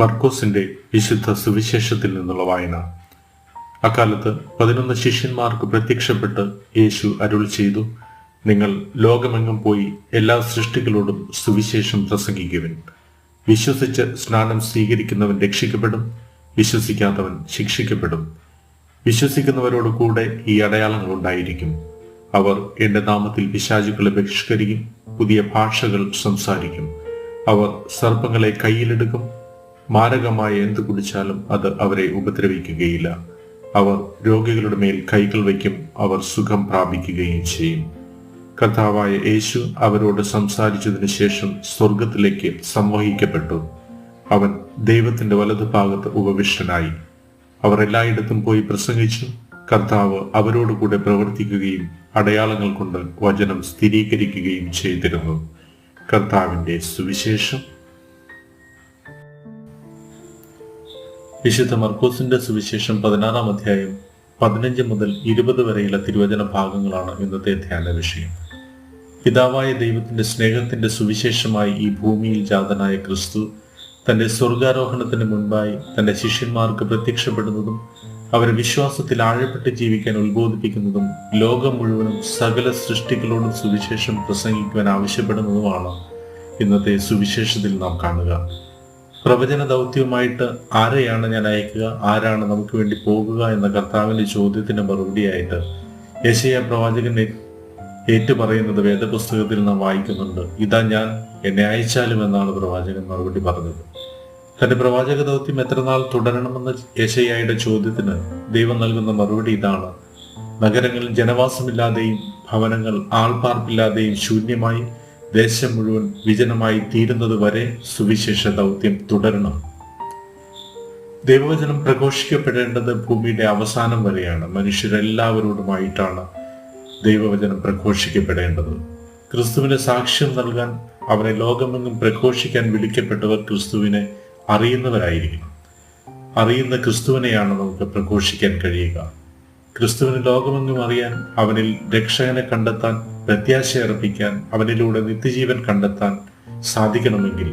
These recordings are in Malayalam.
മർക്കോസിന്റെ വിശുദ്ധ സുവിശേഷത്തിൽ നിന്നുള്ള വായന. അക്കാലത്ത് 11 ശിഷ്യന്മാർക്ക് പ്രത്യക്ഷപ്പെട്ട് യേശു അരുൾ ചെയ്തു, നിങ്ങൾ ലോകമെങ്ങും പോയി എല്ലാ സൃഷ്ടികളോടും സുവിശേഷം പ്രസംഗിക്കുവിൻ. വിശ്വസിച്ച് സ്നാനം സ്വീകരിക്കുന്നവൻ രക്ഷിക്കപ്പെടും, വിശ്വസിക്കാത്തവൻ ശിക്ഷിക്കപ്പെടും. വിശ്വസിക്കുന്നവരോട് കൂടെ ഈ അടയാളങ്ങൾ ഉണ്ടായിരിക്കും. അവർ എന്റെ നാമത്തിൽ പിശാചുക്കളെ ബഹിഷ്കരിക്കും, പുതിയ ഭാഷകൾ സംസാരിക്കും. അവർ സർപ്പങ്ങളെ കയ്യിലെടുക്കും, മാരകമായ എന്ത് കുടിച്ചാലും അത് അവരെ ഉപദ്രവിക്കുകയില്ല. അവർ രോഗികളുടെ മേൽ കൈകൾ വയ്ക്കും, അവർ സുഖം പ്രാപിക്കുകയും ചെയ്യും. കർത്താവായ യേശു അവരോട് സംസാരിച്ചതിനു ശേഷം സ്വർഗത്തിലേക്ക് സംവഹിക്കപ്പെട്ടു. അവൻ ദൈവത്തിന്റെ വലതുഭാഗത്ത് ഉപവിഷ്ടനായി. അവർ എല്ലായിടത്തും പോയി പ്രസംഗിച്ചു. കർത്താവ് അവരോട് കൂടെ പ്രവർത്തിക്കുകയും അടയാളങ്ങൾ കൊണ്ട് വചനം സ്ഥിരീകരിക്കുകയും ചെയ്തിരുന്നു. കർത്താവിന്റെ സുവിശേഷം. വിശുദ്ധ മർക്കോസിന്റെ സുവിശേഷം 16-ാം അധ്യായം 15 മുതൽ 20 വരെയുള്ള തിരുവചന ഭാഗങ്ങളാണ് ഇന്നത്തെ ധ്യാന വിഷയം. പിതാവായ ദൈവത്തിന്റെ സ്നേഹത്തിന്റെ സുവിശേഷമായി ഈ ഭൂമിയിൽ ജാതനായ ക്രിസ്തു തന്റെ സ്വർഗാരോഹണത്തിന് മുൻപായി തന്റെ ശിഷ്യന്മാർക്ക് പ്രത്യക്ഷപ്പെടുന്നതും അവരെ വിശ്വാസത്തിൽ ആഴപ്പെട്ട് ജീവിക്കാൻ ഉത്ബോധിപ്പിക്കുന്നതും ലോകം മുഴുവനും സകല സൃഷ്ടികളോടും സുവിശേഷം പ്രസംഗിക്കുവാൻ ആവശ്യപ്പെടുന്നതുമാണ് ഇന്നത്തെ സുവിശേഷത്തിൽ നാം കാണുക. പ്രവചന ദൗത്യവുമായിട്ട് ആരെയാണ് ഞാൻ അയക്കുക, ആരാണ് നമുക്ക് വേണ്ടി പോകുക എന്ന കർത്താവിന്റെ ചോദ്യത്തിന് മറുപടിയായിട്ട് യെശയ്യാ പ്രവാചകൻ ഏറ്റുപറയുന്നത് വേദപുസ്തകത്തിൽ നാം വായിക്കുന്നുണ്ട്. ഇതാ ഞാൻ, എന്നെ അയച്ചാലും എന്നാണ് പ്രവാചകൻ മറുപടി പറഞ്ഞത്. തന്റെ പ്രവാചക ദൗത്യം എത്രനാൾ തുടരണമെന്ന യെശയ്യായുടെ ചോദ്യത്തിന് ദൈവം നൽകുന്ന മറുപടി ഇതാണ്: നഗരങ്ങളിൽ ജനവാസമില്ലാതെയും ഭവനങ്ങൾ ആൾപ്പാർപ്പില്ലാതെയും ശൂന്യമായി ദേശം മുഴുവൻ വിജനമായി തീരുന്നത് വരെ സുവിശേഷ ദൗത്യം തുടരണം. ദൈവവചനം പ്രഘോഷിക്കപ്പെടേണ്ടത് ഭൂമിയുടെ അവസാനം വരെയാണ്. മനുഷ്യരെല്ലാവരോടുമായിട്ടാണ് ദൈവവചനം പ്രഘോഷിക്കപ്പെടേണ്ടത്. ക്രിസ്തുവിന് സാക്ഷ്യം നൽകാൻ, അവനെ ലോകമെങ്ങും പ്രഘോഷിക്കാൻ വിളിക്കപ്പെട്ടവർ ക്രിസ്തുവിനെ അറിയുന്നവരായിരിക്കണം. അറിയുന്ന ക്രിസ്തുവിനെയാണ് നമുക്ക് പ്രഘോഷിക്കാൻ കഴിയുക. ക്രിസ്തുവിന് ലോകമെങ്ങും അറിയാൻ, അവനിൽ രക്ഷകനെ കണ്ടെത്താൻ, പ്രത്യാശ അർപ്പിക്കാൻ, അവനിലൂടെ നിത്യജീവൻ കണ്ടെത്താൻ സാധിക്കണമെങ്കിൽ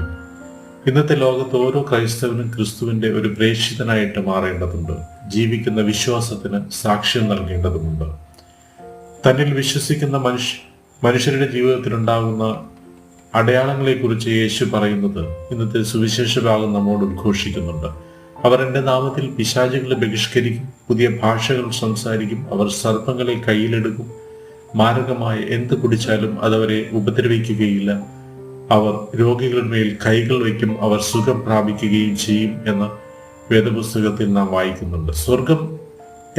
ഇന്നത്തെ ലോകത്ത് ഓരോ ക്രൈസ്തവനും ക്രിസ്തുവിന്റെ ഒരു പ്രേക്ഷിതനായിട്ട് മാറേണ്ടതുണ്ട്. ജീവിക്കുന്ന വിശ്വാസത്തിന് സാക്ഷ്യം നൽകേണ്ടതുമുണ്ട്. തന്നിൽ വിശ്വസിക്കുന്ന മനുഷ്യരുടെ ജീവിതത്തിലുണ്ടാകുന്ന അടയാളങ്ങളെക്കുറിച്ച് യേശു പറയുന്നത് ഇന്നത്തെ സുവിശേഷ ഭാഗം നമ്മോട് ഉദ്ഘോഷിക്കുന്നുണ്ട്. അവർ എന്റെ നാമത്തിൽ പിശാചുകളെ ബഹിഷ്കരിക്കും, പുതിയ ഭാഷകൾ സംസാരിക്കും, അവർ സർപ്പങ്ങളെ കയ്യിലെടുക്കും, മാരകമായ എന്ത് കുടിച്ചാലും അതവരെ ഉപദ്രവിക്കുകയില്ല, അവർ രോഗികളുടെ മേൽ കൈകൾ വയ്ക്കും, അവർ സുഖം പ്രാപിക്കുകയും ചെയ്യും എന്ന് വേദപുസ്തകത്തിൽ നാം വായിക്കുന്നുണ്ട്. സ്വർഗം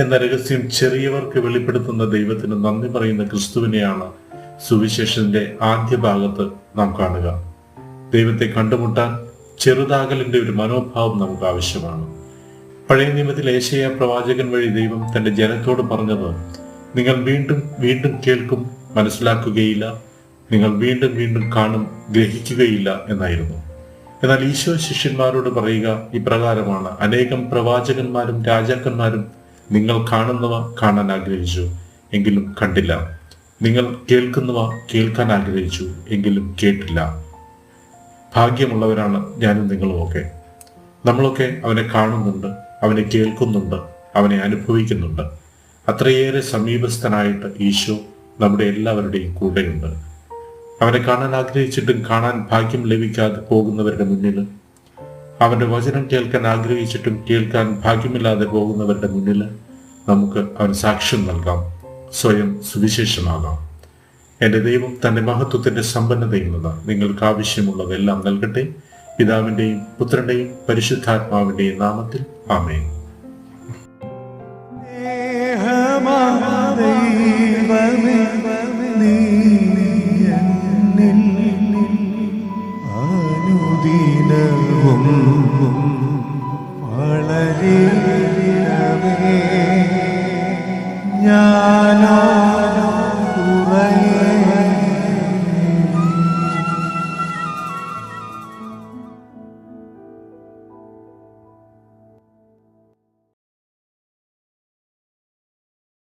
എന്ന രഹസ്യം ചെറിയവർക്ക് വെളിപ്പെടുത്തുന്ന ദൈവത്തിന് നന്ദി പറയുന്ന ക്രിസ്തുവിനെയാണ് സുവിശേഷത്തിന്റെ ആദ്യ ഭാഗത്ത് നാം കാണുക. ദൈവത്തെ കണ്ടുമുട്ടാൻ ചെറുതാകലിന്റെ ഒരു മനോഭാവം നമുക്ക് ആവശ്യമാണ്. പഴയ നിയമത്തിൽ യെശയ്യാ പ്രവാചകൻ വഴി ദൈവം തന്റെ ജനത്തോട് പറഞ്ഞത്, നിങ്ങൾ വീണ്ടും വീണ്ടും കേൾക്കും, മനസ്സിലാക്കുകയില്ല, നിങ്ങൾ വീണ്ടും വീണ്ടും കാണും, ഗ്രഹിക്കുകയില്ല എന്നായിരുന്നു. എന്നാൽ ഈശോ ശിഷ്യന്മാരോട് പറയുക ഇപ്രകാരമാണ്: അനേകം പ്രവാചകന്മാരും രാജാക്കന്മാരും നിങ്ങൾ കാണുന്നവ കാണാൻ ആഗ്രഹിച്ചു, എങ്കിലും കണ്ടില്ല. നിങ്ങൾ കേൾക്കുന്നവ കേൾക്കാൻ ആഗ്രഹിച്ചു, എങ്കിലും കേട്ടില്ല. ഭാഗ്യമുള്ളവരാണ് ഞാനും നിങ്ങളുമൊക്കെ. നമ്മളൊക്കെ അവനെ കാണുന്നുണ്ട്, അവനെ കേൾക്കുന്നുണ്ട്, അവനെ അനുഭവിക്കുന്നുണ്ട്. അത്രയേറെ സമീപസ്ഥനായിട്ട് ഈശോ നമ്മുടെ എല്ലാവരുടെയും കൂടെയുണ്ട്. അവനെ കാണാൻ ആഗ്രഹിച്ചിട്ടും കാണാൻ ഭാഗ്യം ലഭിക്കാതെ പോകുന്നവരുടെ മുന്നിൽ, അവന്റെ വചനം കേൾക്കാൻ ആഗ്രഹിച്ചിട്ടും കേൾക്കാൻ ഭാഗ്യമില്ലാതെ പോകുന്നവരുടെ മുന്നിൽ നമുക്ക് അവൻ സാക്ഷ്യം നൽകാം, സ്വയം സുവിശേഷമാകാം. എന്റെ ദൈവം തന്റെ മഹത്വത്തിന്റെ സമ്പന്നതയിൽ നിന്ന് നിങ്ങൾക്ക് ആവശ്യമുള്ളതെല്ലാം നൽകട്ടെ. പിതാവിന്റെയും പുത്രന്റെയും പരിശുദ്ധാത്മാവിന്റെയും നാമത്തിൽ ആമേൻ.